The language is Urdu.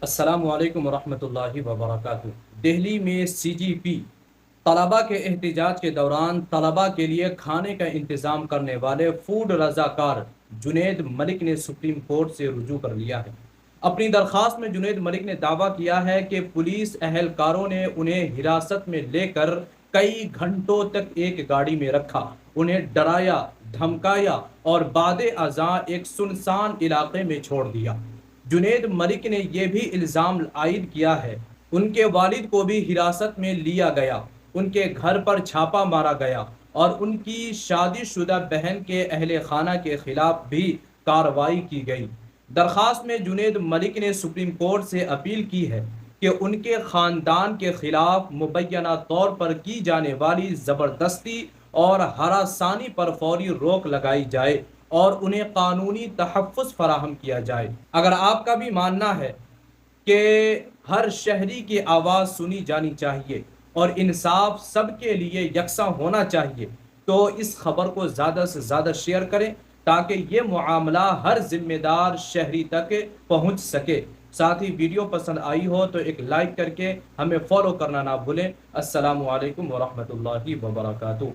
السلام علیکم ورحمۃ اللہ وبرکاتہ۔ دہلی میں سی جی پی طلباء کے احتجاج کے دوران طلباء کے لیے کھانے کا انتظام کرنے والے فوڈ رضاکار جنید ملک نے سپریم کورٹ سے رجوع کر لیا ہے۔ اپنی درخواست میں جنید ملک نے دعویٰ کیا ہے کہ پولیس اہلکاروں نے انہیں حراست میں لے کر کئی گھنٹوں تک ایک گاڑی میں رکھا، انہیں ڈرایا، دھمکایا اور بعد ازاں ایک سنسان علاقے میں چھوڑ دیا۔ جنید ملک نے یہ بھی الزام عائد کیا ہے ان کے والد کو بھی حراست میں لیا گیا، ان کے گھر پر چھاپا مارا گیا اور ان کی شادی شدہ بہن کے اہل خانہ کے خلاف بھی کارروائی کی گئی۔ درخواست میں جنید ملک نے سپریم کورٹ سے اپیل کی ہے کہ ان کے خاندان کے خلاف مبینہ طور پر کی جانے والی زبردستی اور ہراسانی پر فوری روک لگائی جائے اور انہیں قانونی تحفظ فراہم کیا جائے۔ اگر آپ کا بھی ماننا ہے کہ ہر شہری کی آواز سنی جانی چاہیے اور انصاف سب کے لیے یکساں ہونا چاہیے، تو اس خبر کو زیادہ سے زیادہ شیئر کریں تاکہ یہ معاملہ ہر ذمہ دار شہری تک پہنچ سکے۔ ساتھ ہی ویڈیو پسند آئی ہو تو ایک لائک کر کے ہمیں فالو کرنا نہ بھولیں۔ السلام علیکم ورحمۃ اللہ وبرکاتہ۔